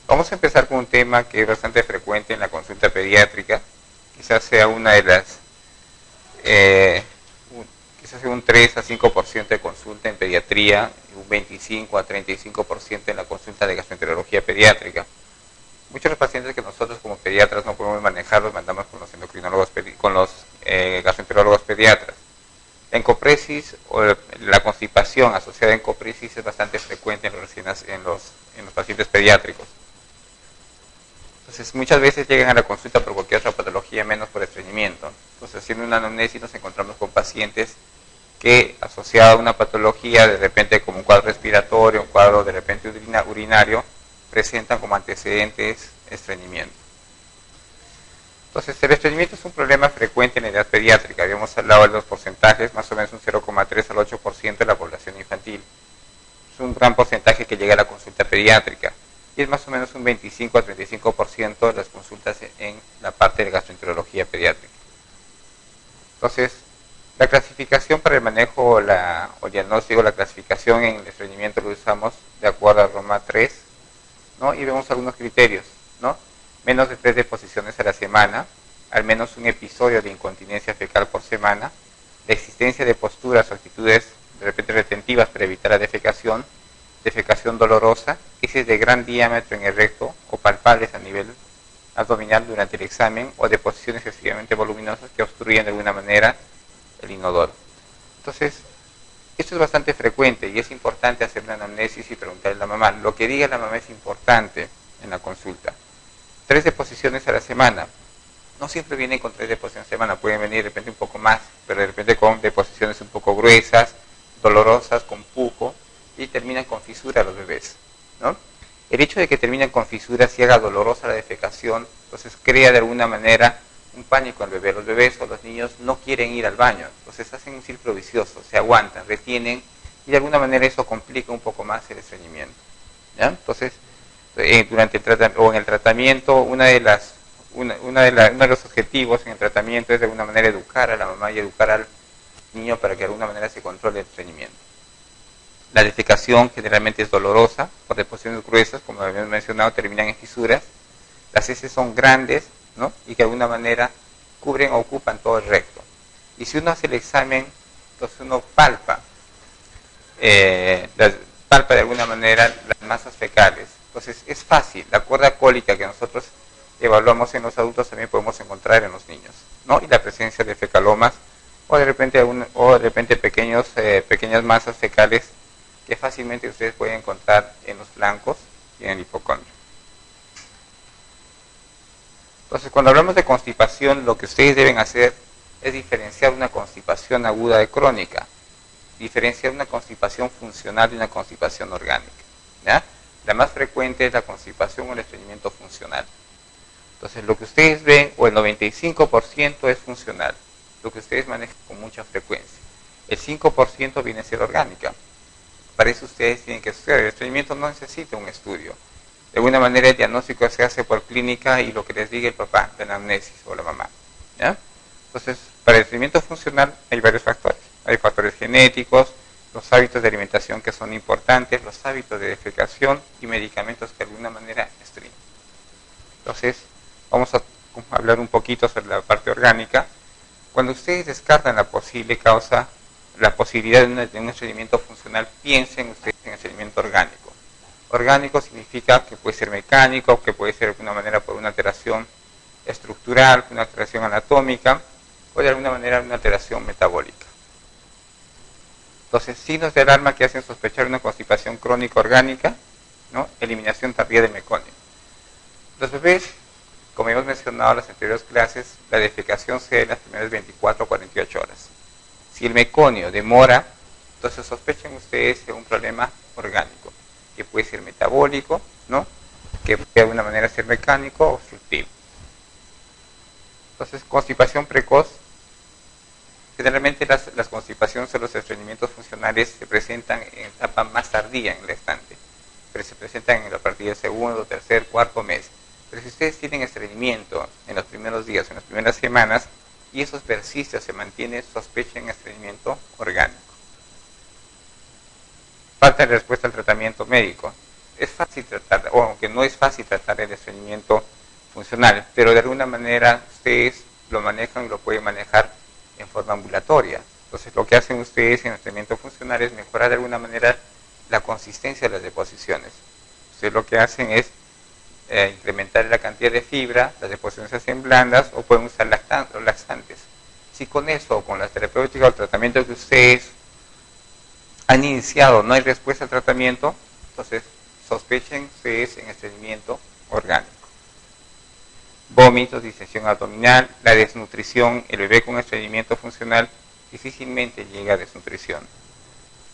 Vamos a empezar con un tema que es bastante frecuente en la consulta pediátrica. Quizás sea una de las, quizás sea un 3 a 5% de consulta en pediatría, un 25 a 35% en la consulta de gastroenterología pediátrica. Muchos de los pacientes que nosotros como pediatras no podemos manejar los mandamos con los endocrinólogos, con los gastroenterólogos pediatras. La encopresis o la constipación asociada a encopresis es bastante frecuente en los pacientes pediátricos. Entonces, muchas veces llegan a la consulta por cualquier otra patología, menos por estreñimiento. Entonces, haciendo una anamnesis nos encontramos con pacientes que, asociado a una patología, de repente como un cuadro respiratorio, un cuadro de repente urinario, presentan como antecedentes estreñimiento. Entonces, el estreñimiento es un problema frecuente en la edad pediátrica. Habíamos hablado de los porcentajes, más o menos un 0,3 al 8% de la población infantil. Es un gran porcentaje que llega a la consulta pediátrica. Y es más o menos un 25 a 35% de las consultas en la parte de gastroenterología pediátrica. Entonces, la clasificación para el manejo o diagnóstico, la clasificación en el estreñimiento lo usamos de acuerdo a Roma 3, ¿no? Y vemos algunos criterios, ¿no? Menos de 3 deposiciones a la semana, al menos un episodio de incontinencia fecal por semana, la existencia de posturas o actitudes de repente retentivas para evitar la defecación dolorosa, heces de gran diámetro en el recto o palpables a nivel abdominal durante el examen o deposiciones excesivamente voluminosas que obstruyen de alguna manera el inodoro. Entonces, esto es bastante frecuente y es importante hacer una anamnesis y preguntarle a la mamá. Lo que diga la mamá es importante en la consulta. 3 deposiciones a la semana. No siempre vienen con 3 deposiciones a la semana, pueden venir de repente un poco más, pero de repente con deposiciones un poco gruesas, dolorosas, con pujo, y terminan con fisura los bebés, ¿no? El hecho de que terminen con fisuras y haga dolorosa la defecación, entonces crea de alguna manera un pánico al bebé. Los bebés o los niños no quieren ir al baño, entonces hacen un círculo vicioso, se aguantan, retienen, y de alguna manera eso complica un poco más el estreñimiento, ¿ya? Entonces, durante el tratamiento, uno de los objetivos en el tratamiento es de alguna manera educar a la mamá y educar al niño para que de alguna manera se controle el estreñimiento. La defecación generalmente es dolorosa, por deposiciones gruesas, como habíamos mencionado, terminan en fisuras. Las heces son grandes, ¿no? Y que de alguna manera cubren o ocupan todo el recto. Y si uno hace el examen, entonces uno palpa de alguna manera las masas fecales. Entonces es fácil, la cuerda cólica que nosotros evaluamos en los adultos también podemos encontrar en los niños, ¿no? Y la presencia de fecalomas o de repente pequeñas masas fecales que fácilmente ustedes pueden encontrar en los flancos y en el hipocondrio. Entonces, cuando hablamos de constipación, lo que ustedes deben hacer es diferenciar una constipación aguda de crónica, diferenciar una constipación funcional de una constipación orgánica, ¿ya? La más frecuente es la constipación o el estreñimiento funcional. Entonces, lo que ustedes ven, o el 95% es funcional, lo que ustedes manejan con mucha frecuencia. El 5% viene a ser orgánica. Para eso ustedes tienen que estudiar. El estreñimiento no necesita un estudio. De alguna manera el diagnóstico se hace por clínica y lo que les diga el papá, la anamnesis o la mamá, ¿ya? Entonces, para el estreñimiento funcional hay varios factores. Hay factores genéticos, los hábitos de alimentación que son importantes, los hábitos de defecación y medicamentos que de alguna manera estreñen. Entonces, vamos a hablar un poquito sobre la parte orgánica. Cuando ustedes descartan la posibilidad de un estreñimiento funcional, piensen ustedes en estreñimiento orgánico. Orgánico significa que puede ser mecánico, que puede ser de alguna manera por una alteración estructural, una alteración anatómica, o de alguna manera una alteración metabólica. Entonces, signos de alarma que hacen sospechar una constipación crónica orgánica, ¿no? Eliminación tardía de meconio. Los bebés, como hemos mencionado en las anteriores clases, la defecación se da en las primeras 24 o 48 horas. Si el meconio demora, entonces sospechen ustedes de un problema orgánico, que puede ser metabólico, ¿no? Que puede de alguna manera ser mecánico o obstructivo. Entonces, constipación precoz. Generalmente las constipaciones o los estreñimientos funcionales se presentan en etapa más tardía en el gestante, pero se presentan a partir del segundo, tercer, cuarto mes. Pero si ustedes tienen estreñimiento en los primeros días, en las primeras semanas, y eso persiste o se mantiene, sospechen estreñimiento orgánico. Falta de respuesta al tratamiento médico. es fácil tratar, o aunque no es fácil tratar el estreñimiento funcional, pero de alguna manera ustedes lo manejan y lo pueden manejar en forma ambulatoria. Entonces lo que hacen ustedes en el estreñimiento funcional es mejorar de alguna manera la consistencia de las deposiciones. Ustedes lo que hacen es incrementar la cantidad de fibra, las deposiciones se hacen blandas o pueden usar laxantes. Si con eso o con la terapéutica o el tratamiento que ustedes han iniciado no hay respuesta al tratamiento, entonces sospechen ustedes en estreñimiento orgánico. Vómitos, distensión abdominal, la desnutrición, el bebé con estreñimiento funcional difícilmente llega a desnutrición.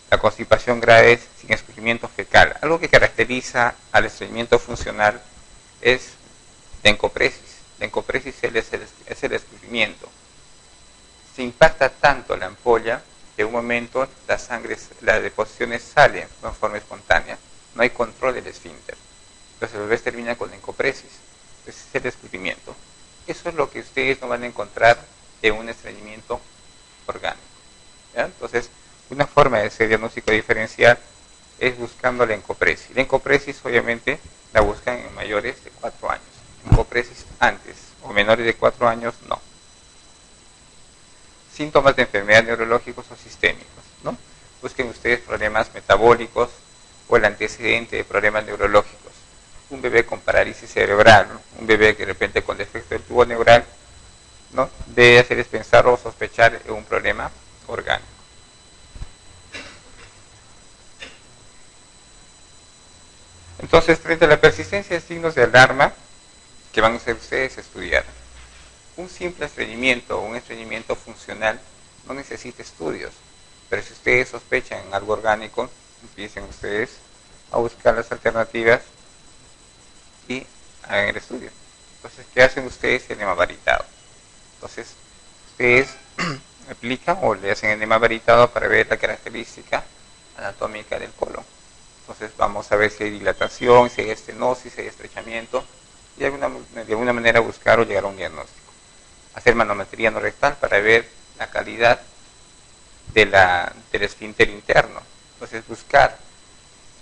La constipación grave sin escurrimiento fecal. Algo que caracteriza al estreñimiento funcional es la encopresis. La encopresis es el escurrimiento. Se impacta tanto la ampolla que en un momento las deposiciones salen de forma espontánea. No hay control del esfínter. Entonces el bebé termina con encopresis. Ese es el escurrimiento. Eso es lo que ustedes no van a encontrar en un estreñimiento orgánico. ¿Ya? Entonces, una forma de hacer diagnóstico diferencial es buscando la encopresis. La encopresis obviamente la buscan en mayores de 4 años. Encopresis antes o menores de 4 años no. Síntomas de enfermedad neurológicos o sistémicos, ¿no? Busquen ustedes problemas metabólicos o el antecedente de problemas neurológicos. Un bebé con parálisis cerebral, ¿no? Un bebé que de repente con defecto del tubo neural, ¿no? Debe hacerles pensar o sospechar en un problema orgánico. Entonces, frente a la persistencia de signos de alarma que van a hacer ustedes estudiar, un simple estreñimiento o un estreñimiento funcional no necesita estudios, pero si ustedes sospechan en algo orgánico, empiecen ustedes a buscar las alternativas y hagan el estudio. Entonces, ¿qué hacen ustedes? Enema varitado. Entonces, ustedes aplican o le hacen enema varitado para ver la característica anatómica del colon. Entonces, vamos a ver si hay dilatación, si hay estenosis, si hay estrechamiento, y de alguna manera buscar o llegar a un diagnóstico. Hacer manometría no rectal para ver la calidad del esfínter interno. Entonces, buscar,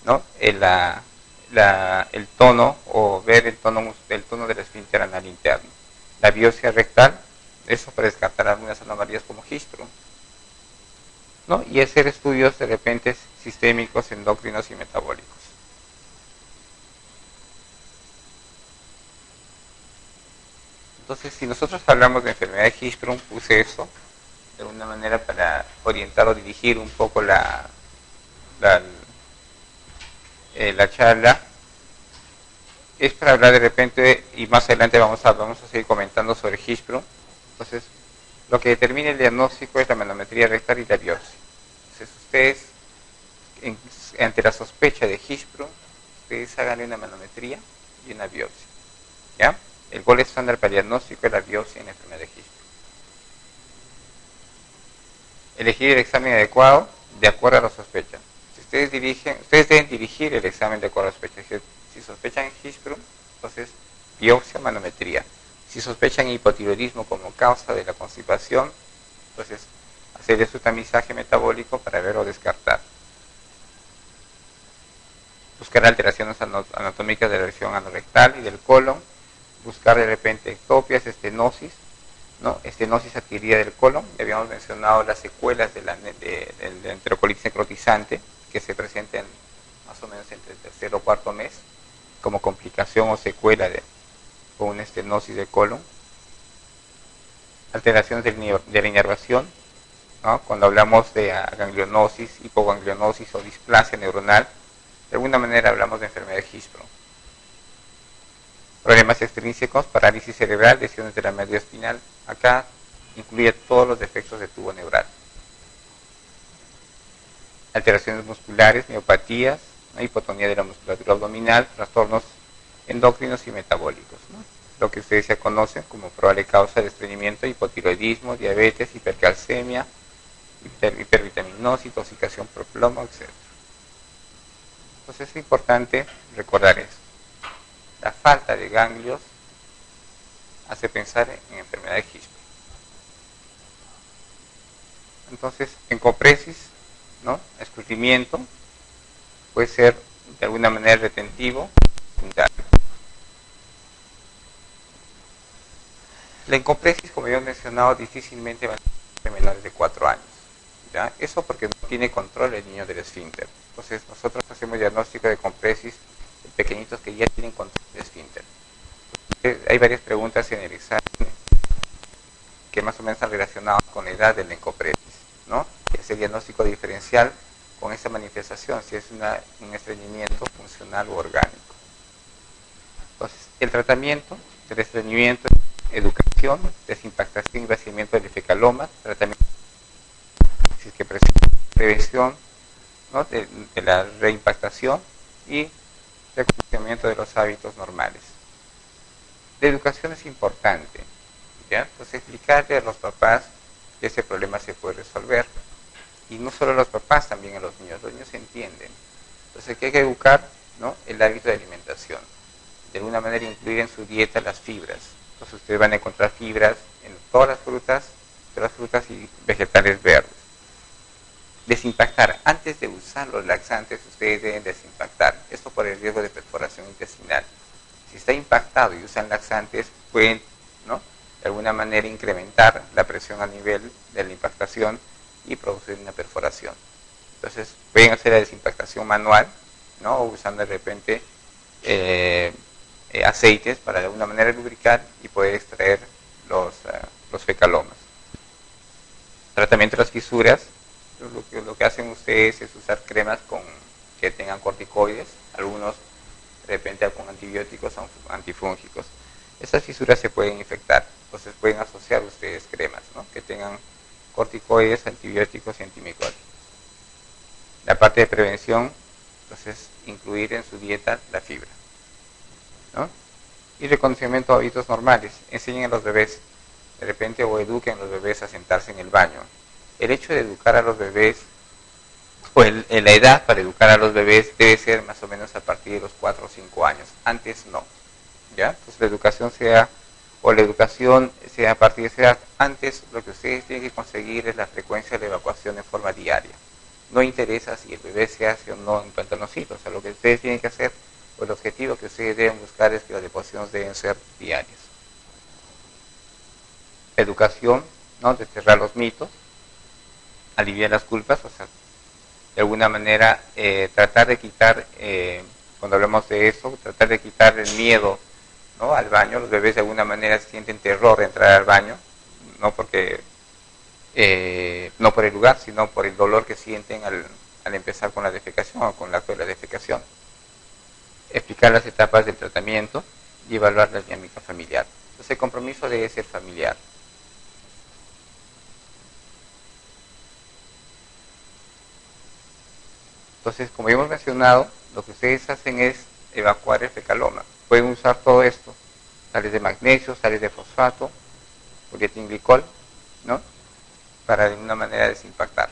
¿no? el tono o ver el tono del esfínter anal interno. La biopsia rectal, eso para descartar algunas anomalías como Hirschsprung, ¿no? Y hacer estudios de repente sistémicos, endocrinos y metabólicos. Entonces, si nosotros hablamos de enfermedad de Hirschsprung, puse eso de una manera para orientar o dirigir un poco la charla. Es para hablar de repente, y más adelante vamos a seguir comentando sobre Hirschsprung. Entonces, lo que determina el diagnóstico es la manometría rectal y la biopsia. Entonces, ustedes, ante la sospecha de Hirschsprung, ustedes hagan una manometría y una biopsia. ¿Ya? El gol estándar para el diagnóstico es la biopsia en la enfermedad de Hirschsprung. Elegir el examen adecuado de acuerdo a la sospecha. Si ustedes deben dirigir el examen de acuerdo a la sospecha. Si sospechan Hirschsprung, entonces biopsia, manometría. Si sospechan hipotiroidismo como causa de la constipación, entonces hacerle su tamizaje metabólico para ver o descartar. Buscar alteraciones anatómicas de la región anorectal y del colon. Buscar de repente ectopias, estenosis, ¿no? Estenosis adquirida del colon. Ya habíamos mencionado las secuelas de la enterocolitis necrotizante que se presentan más o menos entre el tercer o cuarto mes como complicación o secuela con una estenosis de colon. Alteraciones de la inervación, ¿no? Cuando hablamos de ganglionosis, hipoganglionosis o displasia neuronal, de alguna manera hablamos de enfermedad de Hirschsprung. Problemas extrínsecos, parálisis cerebral, lesiones de la médula espinal. Acá incluye todos los defectos de tubo neural. Alteraciones musculares, miopatías, ¿no? Hipotonía de la musculatura abdominal, trastornos endocrinos y metabólicos, ¿no? Lo que ustedes ya conocen como probable causa de estreñimiento, hipotiroidismo, diabetes, hipercalcemia, hipervitaminosis, intoxicación por plomo, etc. Entonces es importante recordar esto. La falta de ganglios hace pensar en enfermedad de Hirschsprung. Entonces, encopresis, ¿no? Escurrimiento puede ser de alguna manera retentivo. La encopresis, como ya he mencionado, difícilmente va a ser menores de 4 años. ¿Ya? Eso porque no tiene control el niño del esfínter. Entonces nosotros hacemos diagnóstico de compresis en pequeñitos que ya tienen control del esfínter. Hay varias preguntas en el examen que más o menos están relacionadas con la edad de la encopresis, ¿no? Ese diagnóstico diferencial con esa manifestación, si es un estreñimiento funcional o orgánico. Entonces, el tratamiento del estreñimiento es educación, desimpactación y vaciamiento del fecaloma, tratamiento si es que prevención, ¿no? de la reimpactación y reconocimiento de los hábitos normales. La educación es importante, ¿ya? Entonces explicarle a los papás que ese problema se puede resolver, y no solo a los papás, también a los niños entienden. Entonces que hay que educar, ¿no? el hábito de alimentación, de alguna manera incluir en su dieta las fibras. Entonces ustedes van a encontrar fibras en todas las frutas y vegetales verdes. Desimpactar. Antes de usar los laxantes, ustedes deben desimpactar. Esto por el riesgo de perforación intestinal. Si está impactado y usan laxantes, pueden, ¿no? de alguna manera incrementar la presión a nivel de la impactación y producir una perforación. Entonces, pueden hacer la desimpactación manual, ¿no? o usando de repente aceites para de alguna manera lubricar y poder extraer los fecalomas. Tratamiento de las fisuras. Lo que hacen ustedes es usar cremas que tengan corticoides, algunos de repente con antibióticos o antifúngicos. Esas fisuras se pueden infectar, entonces pueden asociar ustedes cremas, ¿no? que tengan corticoides, antibióticos y antimicóticos. La parte de prevención, entonces incluir en su dieta la fibra, ¿no? Y reconocimiento de hábitos normales. Enseñen a los bebés, de repente, o eduquen a los bebés a sentarse en el baño. El hecho de educar a los bebés, o la edad para educar a los bebés debe ser más o menos a partir de los 4 o 5 años. Antes no. ¿Ya? Entonces la educación sea a partir de esa edad. Antes lo que ustedes tienen que conseguir es la frecuencia de evacuación en forma diaria. No interesa si el bebé se hace o no en pantaloncitos. O sea, lo que ustedes tienen que hacer, o el objetivo que ustedes deben buscar es que las deposiciones deben ser diarias. Educación, ¿no? Desterrar los mitos, aliviar las culpas, o sea, de alguna manera tratar de quitar, cuando hablamos de eso, tratar de quitar el miedo, ¿no? al baño. Los bebés de alguna manera sienten terror de entrar al baño, no por el lugar, sino por el dolor que sienten al empezar con la defecación o con el acto de la defecación. Explicar las etapas del tratamiento y evaluar la dinámica familiar. Entonces el compromiso debe ser familiar. Entonces, como ya hemos mencionado, lo que ustedes hacen es evacuar el fecaloma. Pueden usar todo esto, sales de magnesio, sales de fosfato, polietilenglicol, ¿no? Para de una manera desimpactar.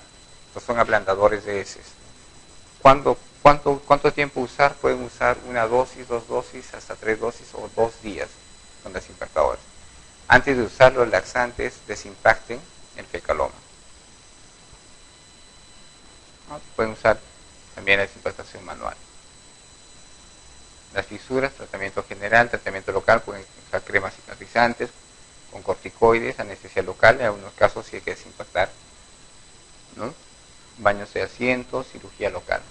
Estos son ablandadores de heces. ¿Cuánto tiempo usar? Pueden usar una dosis, 2 dosis, hasta 3 dosis o 2 días con desimpactadores. Antes de usar los laxantes, desimpacten el fecaloma, ¿no? Pueden usar también la desimpactación manual. Las fisuras, tratamiento general, tratamiento local, pueden usar cremas cicatrizantes con corticoides, anestesia local, en algunos casos sí hay que desimpactar, ¿no? Baños de asiento, cirugía local.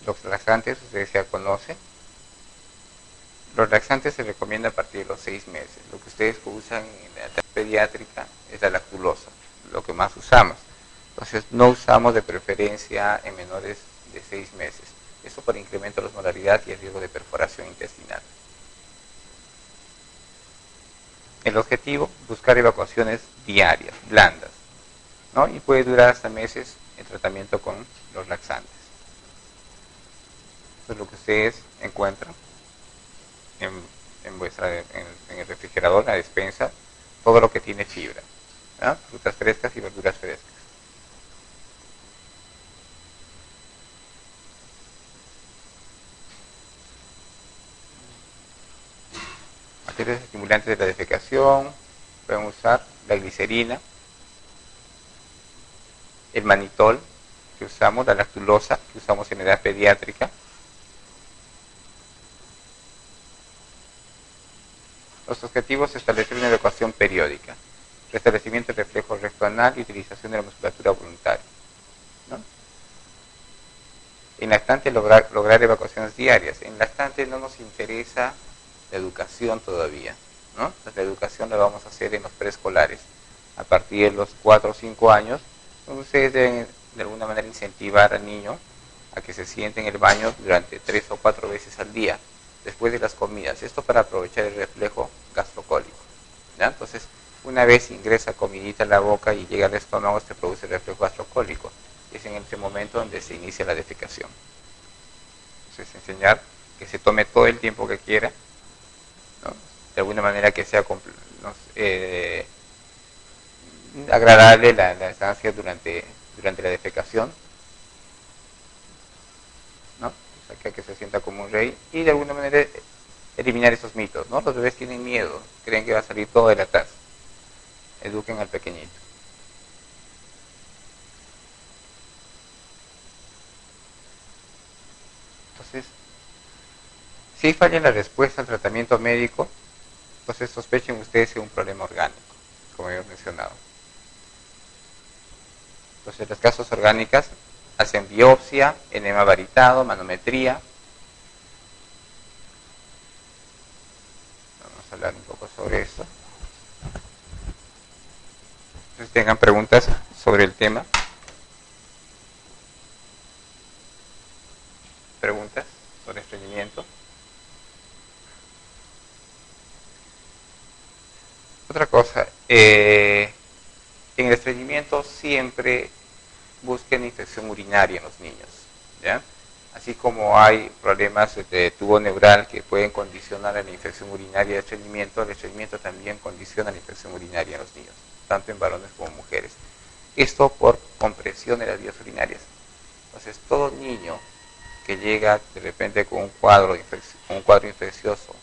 Los laxantes, ustedes ya conocen. Los laxantes se recomienda a partir de los 6 meses. Lo que ustedes usan en la etapa pediátrica es la lactulosa, lo que más usamos. Entonces no usamos de preferencia en menores de 6 meses. Eso por incremento de la osmolaridad y el riesgo de perforación intestinal. El objetivo, buscar evacuaciones diarias, blandas, ¿no? Y puede durar hasta meses el tratamiento con los laxantes. Eso es lo que ustedes encuentran en el refrigerador, la despensa, todo lo que tiene fibra, ¿no? Frutas frescas y verduras frescas. Materiales estimulantes de la defecación, pueden usar la glicerina, el manitol, que usamos, la lactulosa, que usamos en edad pediátrica. Los objetivos es establecer una evacuación periódica, restablecimiento del reflejo recto anal y utilización de la musculatura voluntaria, ¿no? En lactante lograr evacuaciones diarias. En lactante no nos interesa la educación todavía, ¿no? Pues la educación la vamos a hacer en los preescolares. A partir de los 4 o 5 años, ustedes deben de alguna manera incentivar al niño a que se siente en el baño durante 3 o 4 veces al día, después de las comidas. Esto para aprovechar el reflejo gastrocólico, ¿ya? Entonces, una vez ingresa comidita a la boca y llega al estómago, se produce el reflejo gastrocólico. Es en ese momento donde se inicia la defecación. Entonces, enseñar que se tome todo el tiempo que quiera, ¿no? De alguna manera que sea agradable la estancia durante la defecación, ¿no? O sea, que se sienta como un rey, y de alguna manera eliminar esos mitos, ¿no? Los bebés tienen miedo, creen que va a salir todo de la taza. Eduquen al pequeñito. Entonces, si falla la respuesta al tratamiento médico, entonces sospechen ustedes de un problema orgánico, como he mencionado. Entonces, en las casos orgánicas hacen biopsia, enema varitado, manometría. Vamos a hablar un poco sobre esto. Entonces, tengan preguntas sobre el tema. Preguntas sobre estreñimiento. Otra cosa, en el estreñimiento siempre busquen infección urinaria en los niños, ¿ya? Así como hay problemas de tubo neural que pueden condicionar a la infección urinaria del estreñimiento, el estreñimiento también condiciona la infección urinaria en los niños, tanto en varones como en mujeres. Esto por compresión de las vías urinarias. Entonces, todo niño que llega de repente con un cuadro infeccioso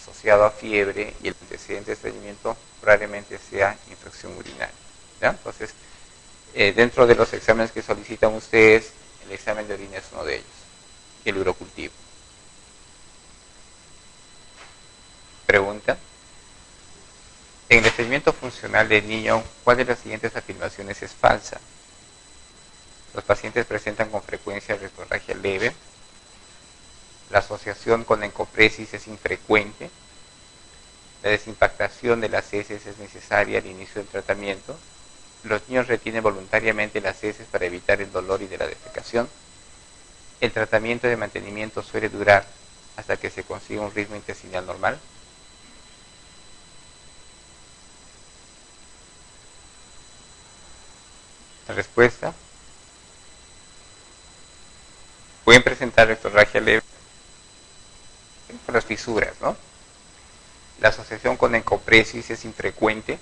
asociado a fiebre y el antecedente de estreñimiento probablemente sea infección urinaria, ¿ya? Entonces, dentro de los exámenes que solicitan ustedes, el examen de orina es uno de ellos, y el urocultivo. Pregunta: en el estreñimiento funcional del niño, ¿cuál de las siguientes afirmaciones es falsa? Los pacientes presentan con frecuencia rectorragia leve. La asociación con encopresis es infrecuente. La desimpactación de las heces es necesaria al inicio del tratamiento. Los niños retienen voluntariamente las heces para evitar el dolor y de la defecación. El tratamiento de mantenimiento suele durar hasta que se consiga un ritmo intestinal normal. La respuesta: pueden presentar rectorragia leve por las fisuras, ¿no? La asociación con encopresis es infrecuente.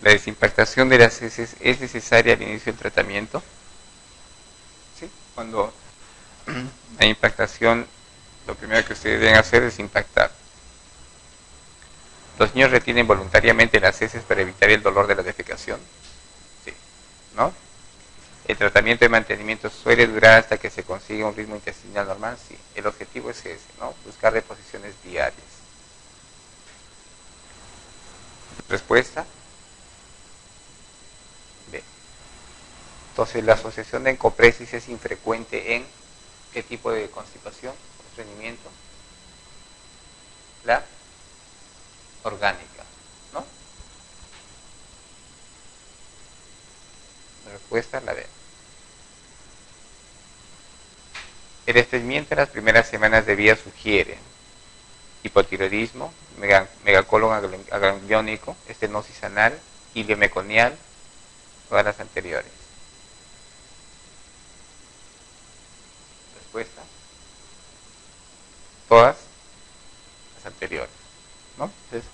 La desimpactación de las heces es necesaria al inicio del tratamiento. ¿Sí? Cuando hay impactación, lo primero que ustedes deben hacer es impactar. Los niños retienen voluntariamente las heces para evitar el dolor de la defecación. Sí, ¿no? El tratamiento de mantenimiento suele durar hasta que se consiga un ritmo intestinal normal. Sí, el objetivo es ese, ¿no? Buscar reposiciones diarias. Respuesta: B. Entonces, la asociación de encopresis es infrecuente en ¿qué tipo de constipación o estreñimiento? La orgánica, ¿no? La respuesta es la B. El estreñimiento en las primeras semanas de vida sugiere hipotiroidismo, megacolon agangliónico, estenosis anal, hilio meconial, todas las anteriores. Respuesta: todas las anteriores, ¿no? Entonces,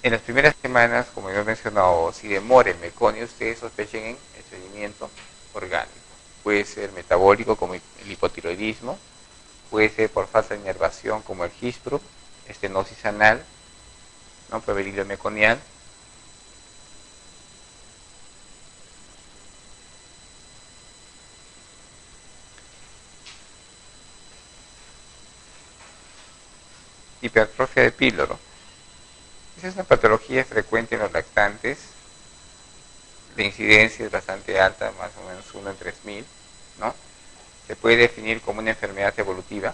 en las primeras semanas, como yo he mencionado, si demora el meconio, ustedes sospechen en estreñimiento orgánico. Puede ser metabólico como el hipotiroidismo, puede ser por falta de inervación como el hispro, estenosis anal, ¿no? Proverbilio meconial, Hipertrofia de píloro. Esa es una patología frecuente en los lactantes. La incidencia es bastante alta, más o menos 1 en 3000, ¿no? Se puede definir como una enfermedad evolutiva,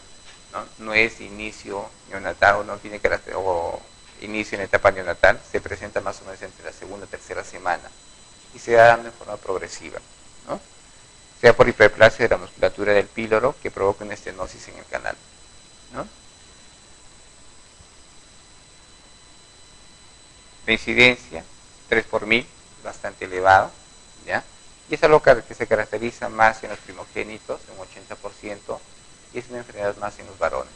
¿no? No es inicio neonatal o no tiene carácter o inicio en etapa neonatal, se presenta más o menos entre la segunda y tercera semana y se da dando en forma progresiva, ¿no? Sea por hiperplasia de la musculatura del píloro que provoca una estenosis en el canal, ¿no? La incidencia, 3 por 1000, bastante elevado, ¿ya? Y es algo que se caracteriza más en los primogénitos, un 80%, y es una enfermedad más en los varones.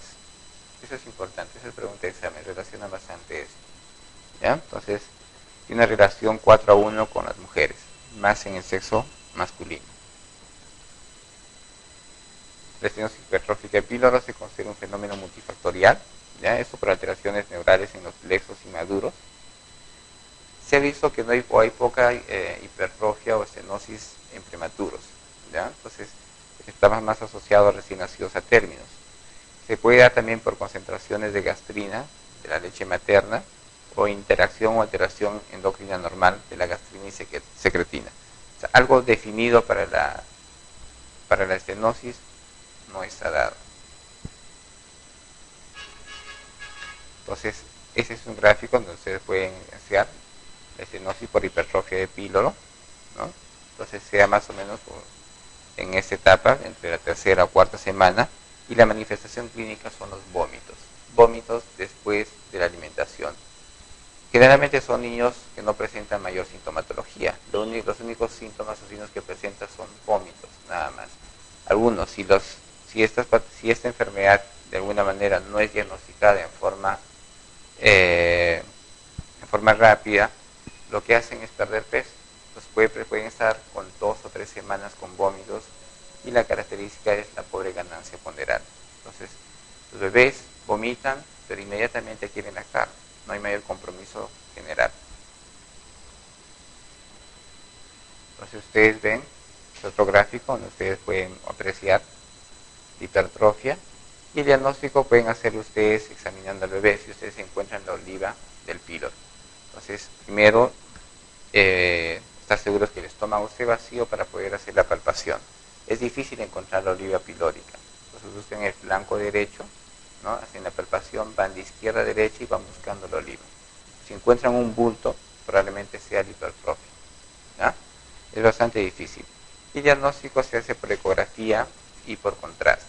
Eso es importante, esa es pregunta de examen, relaciona bastante esto, ¿ya? Entonces, tiene una relación 4-1 con las mujeres, más en el sexo masculino. La estenosis hipertrófica de píloro se considera un fenómeno multifactorial, ¿ya? Esto por alteraciones neurales en los plexos inmaduros. Se ha visto que no hay poca hipertrofia o estenosis en prematuros, ¿ya? Entonces, está más asociado a recién nacidos a términos. Se puede dar también por concentraciones de gastrina de la leche materna o interacción o alteración endocrina normal de la gastrina y secretina. O sea, algo definido para la estenosis no está dado. Entonces, ese es un gráfico donde ustedes pueden evidenciar la estenosis por hipertrofia de píloro, ¿no? Entonces, sea más o menos en esta etapa, entre la tercera o cuarta semana, y la manifestación clínica son los vómitos después de la alimentación. Generalmente son niños que no presentan mayor sintomatología, los únicos síntomas o signos que presentan son vómitos, nada más. Algunos, si esta enfermedad de alguna manera no es diagnosticada en forma rápida, lo que hacen es perder peso. Entonces pueden estar con 2 o 3 semanas con vómitos y la característica es la pobre ganancia ponderal. Entonces, los bebés vomitan, pero inmediatamente quieren lactar. No hay mayor compromiso general. Entonces ustedes ven otro gráfico donde ustedes pueden apreciar la hipertrofia y el diagnóstico pueden hacerlo ustedes examinando al bebé si ustedes encuentran la oliva del píloro. Entonces, primero, estar seguros que el estómago esté vacío para poder hacer la palpación. Es difícil encontrar la oliva pilórica. Entonces buscan el flanco derecho, ¿no? Hacen la palpación, van de izquierda a derecha y van buscando la oliva. Si encuentran un bulto, probablemente sea la hipertrofia, ¿ya? Es bastante difícil. Y el diagnóstico se hace por ecografía y por contraste.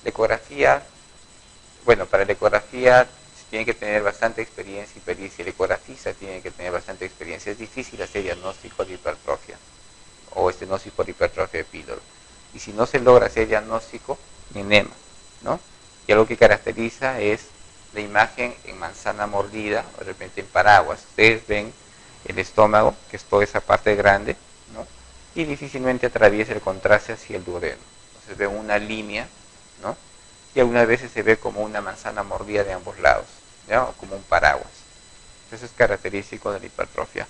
La ecografía, para la ecografía se tiene que tener bastante experiencia y pericia. El ecografista tiene que tener bastante experiencia. Es difícil hacer diagnóstico de hipertrofia o estenosis por hipertrofia de píloro. Y si no se logra hacer diagnóstico, enema, ¿no? Y algo que caracteriza es la imagen en manzana mordida o de repente en paraguas. Ustedes ven el estómago, que es toda esa parte grande, ¿no? Y difícilmente atraviesa el contraste hacia el duodeno. Entonces ven una línea, ¿no? Y algunas veces se ve como una manzana mordida de ambos lados, ¿ya? O como un paraguas. Eso es característico de la hipertrofia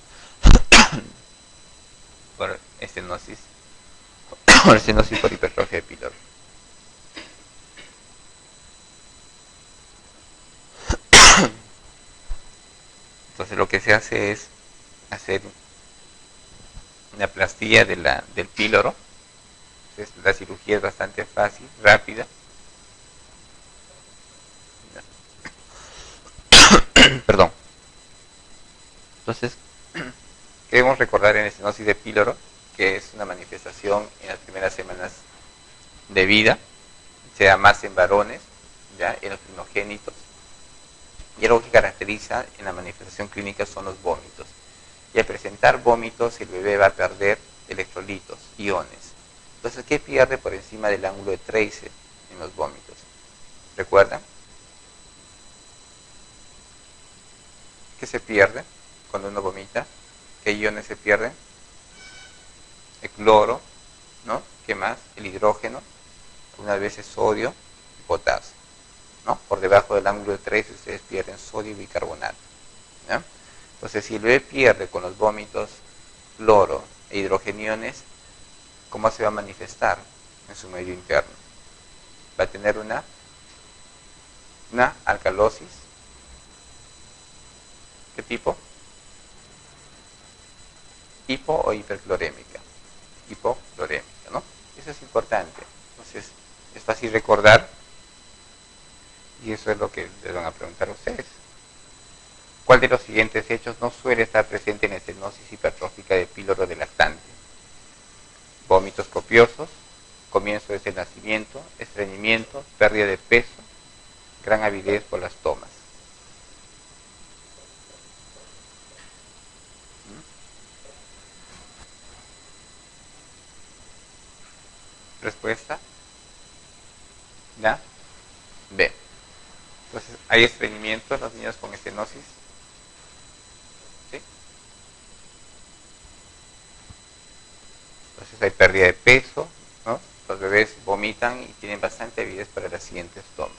por estenosis por hipertrofia de píloro. Entonces lo que se hace es hacer una plastilla del píloro. Entonces, la cirugía es bastante fácil, rápida. Perdón. Entonces, debemos recordar en estenosis de píloro que es una manifestación en las primeras semanas de vida, se da más en varones, ¿ya? En los primogénitos. Y algo que caracteriza en la manifestación clínica son los vómitos. Y al presentar vómitos, el bebé va a perder electrolitos, iones. Entonces, ¿qué pierde por encima del ángulo de Tracer en los vómitos? ¿Recuerdan? ¿Qué se pierde cuando uno vomita? ¿Qué iones se pierden? El cloro, ¿no? ¿Qué más? El hidrógeno, algunas veces sodio y potasio, ¿no? Por debajo del ángulo de Tracer ustedes pierden sodio y bicarbonato, ¿no? Entonces, si el bebé pierde con los vómitos cloro e hidrogeniones, ¿cómo se va a manifestar en su medio interno? Va a tener una alcalosis, ¿Qué tipo? Hipo o hiperclorémica. Hipoclorémica, ¿no? Eso es importante. Entonces, es fácil recordar y eso es lo que les van a preguntar a ustedes. ¿Cuál de los siguientes hechos no suele estar presente en la estenosis hipertrófica de píloro de lactante? Vómitos copiosos, comienzo desde el nacimiento, estreñimiento, pérdida de peso, gran avidez por las tomas. Respuesta, la B. Entonces, ¿hay estreñimiento en los niños con estenosis? ¿Sí? Entonces hay pérdida de peso, ¿no? Los bebés vomitan y tienen bastante avidez para las siguientes tomas.